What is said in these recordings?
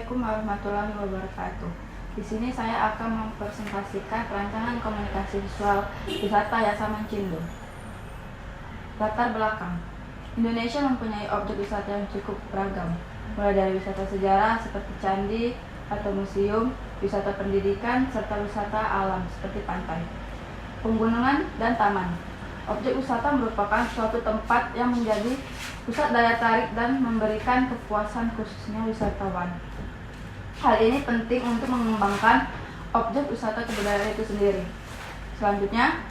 Assalamualaikum warahmatullahi wabarakatuh. Di sini saya akan mempresentasikan perancangan komunikasi visual wisata Yasaman Cindo. Latar belakang: Indonesia mempunyai objek wisata yang cukup beragam, mulai dari wisata sejarah seperti candi atau museum, wisata pendidikan, serta wisata alam seperti pantai, pegunungan, dan taman. Objek wisata merupakan suatu tempat yang menjadi pusat daya tarik dan memberikan kepuasan khususnya wisatawan. Hal ini penting untuk mengembangkan objek wisata kebudayaan itu sendiri. Selanjutnya,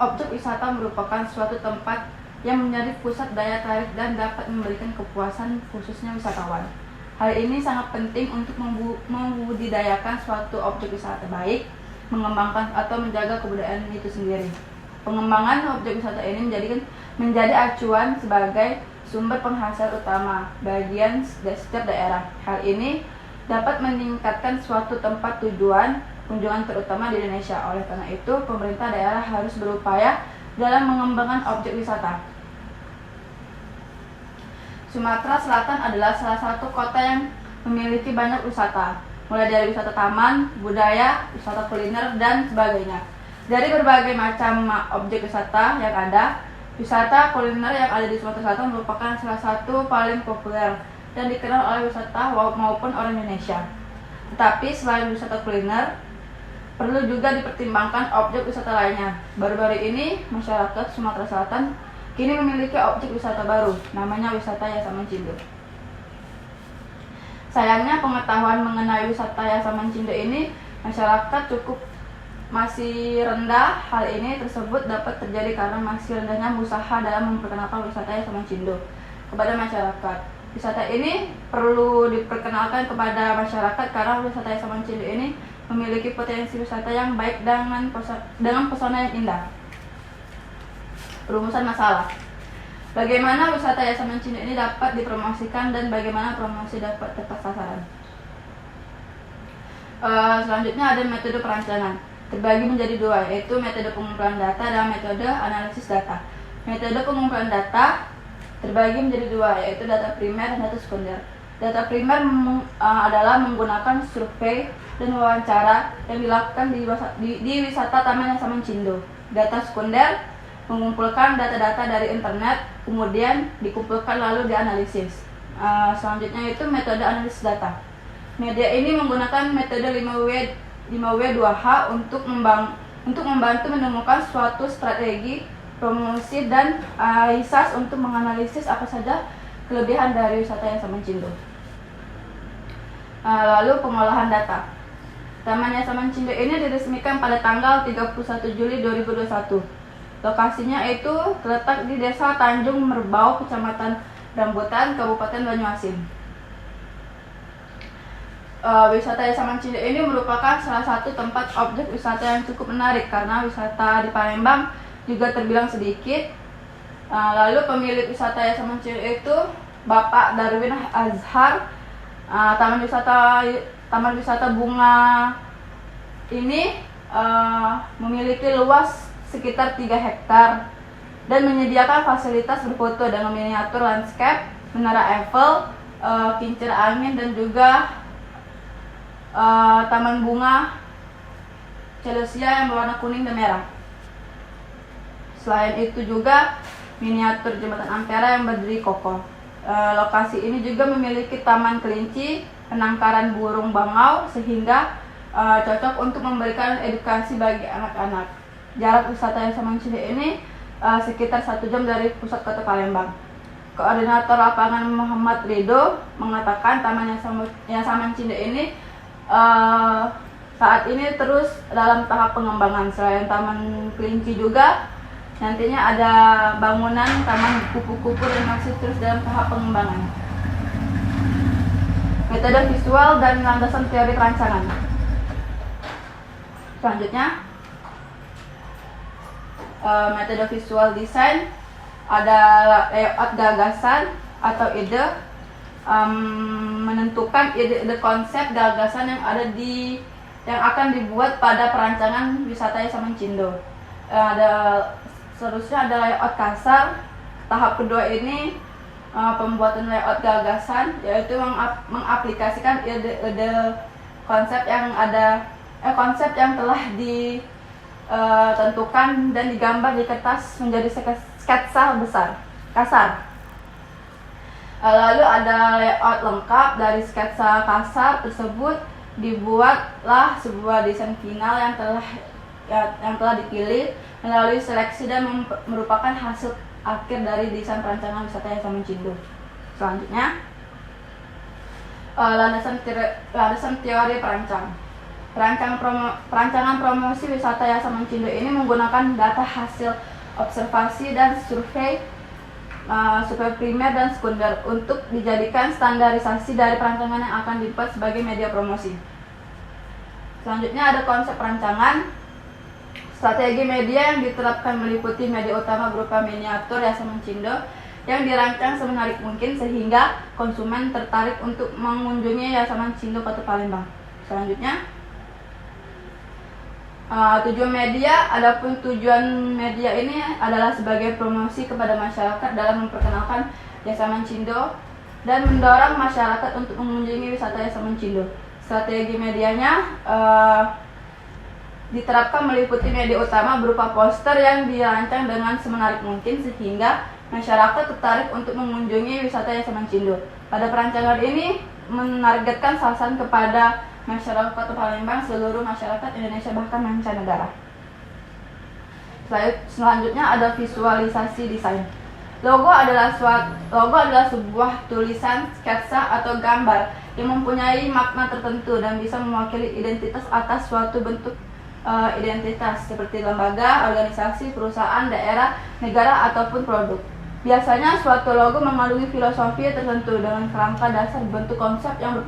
objek wisata merupakan suatu tempat yang menjadi pusat daya tarik dan dapat memberikan kepuasan khususnya wisatawan. Hal ini sangat penting untuk membudidayakan suatu objek wisata baik, mengembangkan atau menjaga kebudayaan itu sendiri. Pengembangan objek wisata ini menjadi acuan sebagai sumber penghasil utama bagian setiap daerah. Hal ini dapat meningkatkan suatu tempat tujuan kunjungan terutama di Indonesia. Oleh karena itu, pemerintah daerah harus berupaya dalam mengembangkan objek wisata. Sumatera Selatan adalah salah satu kota yang memiliki banyak wisata, mulai dari wisata taman, budaya, wisata kuliner, dan sebagainya. Dari berbagai macam objek wisata yang ada, wisata kuliner yang ada di Sumatera Selatan merupakan salah satu paling populer dan dikenal oleh wisatawan maupun orang Indonesia. Tetapi selain wisata kuliner, perlu juga dipertimbangkan objek wisata lainnya. Baru-baru ini, masyarakat Sumatera Selatan kini memiliki objek wisata baru, namanya wisata Yasaman Cindo. Sayangnya, pengetahuan mengenai wisata Yasaman Cindo ini masyarakat cukup masih rendah. Hal ini tersebut dapat terjadi karena masih rendahnya usaha dalam memperkenalkan wisata Yasaman Cindo kepada masyarakat. Wisata ini perlu diperkenalkan kepada masyarakat karena wisata Yasaman Cindo ini memiliki potensi wisata yang baik dengan pesona yang indah. Perumusan masalah: bagaimana wisata Yasaman Cindo ini dapat dipromosikan dan bagaimana promosi dapat tepat sasaran? Selanjutnya ada metode perancangan. Terbagi menjadi dua, yaitu metode pengumpulan data dan metode analisis data. Metode pengumpulan data terbagi menjadi dua, yaitu data primer dan data sekunder. Data primer adalah menggunakan survei dan wawancara yang dilakukan di wisata Taman Yasaman Cindo. Data sekunder mengumpulkan data-data dari internet, kemudian dikumpulkan lalu dianalisis. Selanjutnya itu metode analisis data. Media ini menggunakan metode 5W2H untuk membantu menemukan suatu strategi promosi dan ISAS untuk menganalisis apa saja kelebihan dari wisata Yasaman Cindo. Lalu pengolahan data. Taman Yasaman Cindo ini diresmikan pada tanggal 31 Juli 2021. Lokasinya itu terletak di Desa Tanjung Merbau, Kecamatan Rambutan, Kabupaten Banyuasin. Wisata Yasaman Cindo ini merupakan salah satu tempat objek wisata yang cukup menarik karena wisata di Palembang juga terbilang sedikit. Lalu pemilik wisata Yasaman Cindo itu Bapak Darwin Azhar. Taman wisata bunga ini memiliki luas sekitar 3 hektar dan menyediakan fasilitas berfoto dengan miniatur landscape, menara Eiffel, kincir angin, dan juga taman bunga celosia yang berwarna kuning dan merah. Selain itu juga miniatur jembatan Ampera yang berdiri kokoh. Lokasi ini juga memiliki taman kelinci, penangkaran burung bangau, sehingga cocok untuk memberikan edukasi bagi anak-anak. Jarak wisata Yasaman Cindo ini sekitar 1 jam dari pusat kota Palembang. Koordinator lapangan Muhammad Rido mengatakan Taman Yasaman Cindo ini saat ini terus dalam tahap pengembangan. Selain taman kelinci juga nantinya ada bangunan taman kupu-kupu dan masih terus dalam tahap pengembangan. Metode visual dan landasan teori perancangan. Selanjutnya, metode visual design, ada layout gagasan atau ide, menentukan ide konsep gagasan yang akan dibuat pada perancangan wisata Yasaman Cindo. Seterusnya ada layout kasar. Tahap kedua ini pembuatan layout gagasan, yaitu mengaplikasikan ide-ide konsep yang telah ditentukan dan digambar di kertas menjadi sketsa kasar. Lalu ada layout lengkap. Dari sketsa kasar tersebut dibuatlah sebuah desain final yang telah dipilih melalui seleksi dan merupakan hasil akhir dari desain perancangan wisata Yayasan Mencindo. Selanjutnya, landasan teori perancangan promosi wisata Yayasan Mencindo ini menggunakan data hasil observasi dan survei primer dan sekunder untuk dijadikan standarisasi dari perancangan yang akan dibuat sebagai media promosi. Selanjutnya ada konsep perancangan. Strategi media yang diterapkan meliputi media utama berupa miniatur Yayasan Mencindo yang dirancang semenarik mungkin sehingga konsumen tertarik untuk mengunjungi Yayasan Mencindo Kota Palembang. Selanjutnya, tujuan media. Adapun tujuan media ini adalah sebagai promosi kepada masyarakat dalam memperkenalkan Yayasan Mencindo dan mendorong masyarakat untuk mengunjungi wisata Yayasan Mencindo. Strategi medianya diterapkan meliputi media utama berupa poster yang dirancang dengan semenarik mungkin sehingga masyarakat tertarik untuk mengunjungi wisata Yayasan Mencindo. Pada perancangan ini menargetkan sasaran kepada masyarakat Kota Palembang, seluruh masyarakat Indonesia bahkan mancanegara. Selanjutnya ada visualisasi desain. Logo adalah sebuah tulisan, sketsa atau gambar yang mempunyai makna tertentu dan bisa mewakili identitas atas suatu bentuk identitas seperti lembaga, organisasi, perusahaan, daerah, negara, ataupun produk. Biasanya suatu logo mengandungi filosofi tertentu dengan kerangka dasar bentuk konsep yang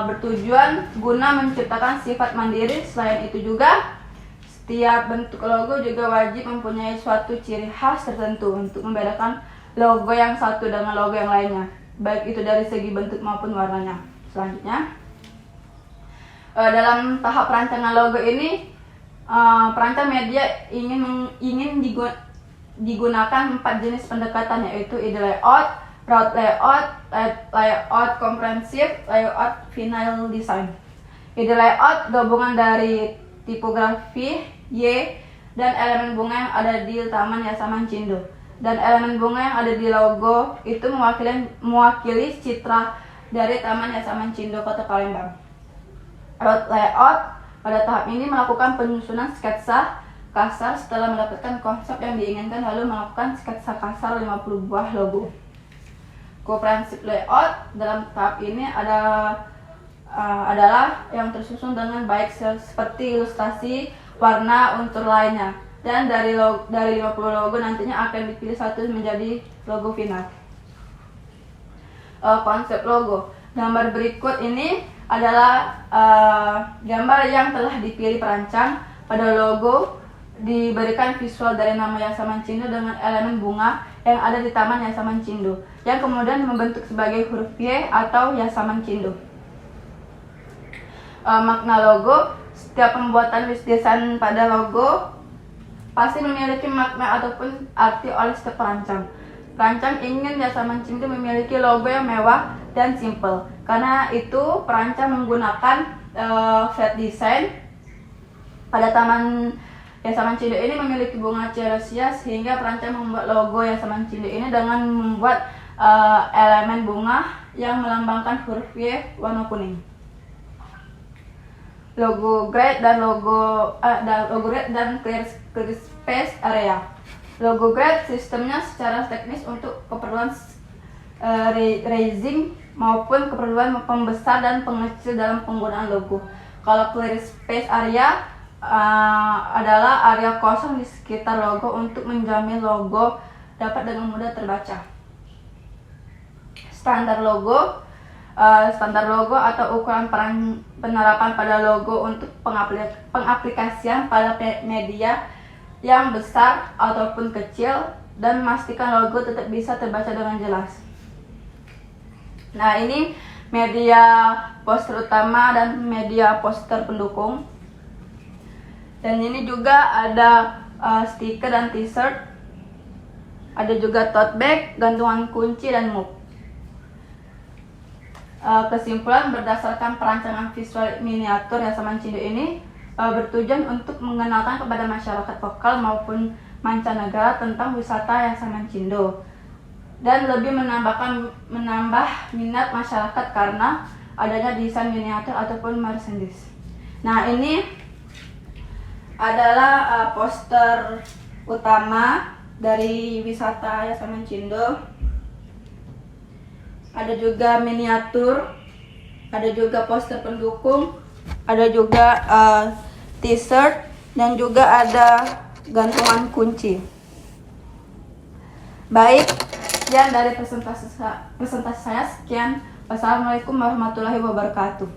bertujuan guna menciptakan sifat mandiri. Selain itu juga, setiap bentuk logo juga wajib mempunyai suatu ciri khas tertentu untuk membedakan logo yang satu dengan logo yang lainnya, baik itu dari segi bentuk maupun warnanya. Selanjutnya, dalam tahap perancangan logo ini, perancang media ingin digunakan 4 jenis pendekatan, yaitu ide layout, route layout, layout komprehensif, layout final design. Ide layout gabungan dari tipografi Y dan elemen bunga yang ada di Taman Yayasan Mencindo, dan elemen bunga yang ada di logo itu mewakili citra dari Taman Yayasan Mencindo Kota Palembang. Route layout pada tahap ini melakukan penyusunan sketsa kasar setelah mendapatkan konsep yang diinginkan, lalu melakukan sketsa kasar 50 buah logo. Komprehensif layout dalam tahap ini adalah yang tersusun dengan baik seperti ilustrasi, warna, unsur lainnya, dan dari 50 logo nantinya akan dipilih satu menjadi logo final. Konsep logo. Gambar berikut ini adalah gambar yang telah dipilih perancang. Pada logo diberikan visual dari nama Yayasan Mencindo dengan elemen bunga yang ada di Taman Yayasan Mencindo, yang kemudian membentuk sebagai huruf Y atau Yayasan Mencindo. Makna logo. Setiap pembuatan desain pada logo pasti memiliki makna ataupun arti oleh setiap perancang. Perancang ingin Yayasan Mencindo memiliki logo yang mewah dan simple. Karena itu perancang menggunakan flat design. Pada Taman Yayasan Mencindo ini memiliki bunga ceresia, sehingga perancang membuat logo Yayasan Mencindo ini dengan membuat elemen bunga yang melambangkan huruf Y warna kuning. Logo grid dan clear space area. Logo grid sistemnya secara teknis untuk keperluan raising maupun keperluan pembesar dan pengecil dalam penggunaan logo. Kalau clear space area adalah area kosong di sekitar logo untuk menjamin logo dapat dengan mudah terbaca. Standar logo atau ukuran penerapan pada logo untuk pengaplikasian pada media yang besar ataupun kecil, dan memastikan logo tetap bisa terbaca dengan jelas. Nah, ini media poster utama dan media poster pendukung. Dan ini juga ada stiker dan t-shirt. ada juga tote bag, gantungan kunci, dan mug. Kesimpulan, berdasarkan perancangan visual miniatur Yayasan Mancindo ini bertujuan untuk mengenalkan kepada masyarakat lokal maupun mancanegara tentang wisata Yayasan Mancindo dan lebih menambah minat masyarakat karena adanya desain miniatur ataupun merchandise. Nah, ini adalah poster utama dari wisata Yayasan Mancindo. Ada juga miniatur, ada juga poster pendukung, ada juga t-shirt, dan juga ada gantungan kunci. Baik, sekian dari presentasi saya. Sekian. Wassalamualaikum warahmatullahi wabarakatuh.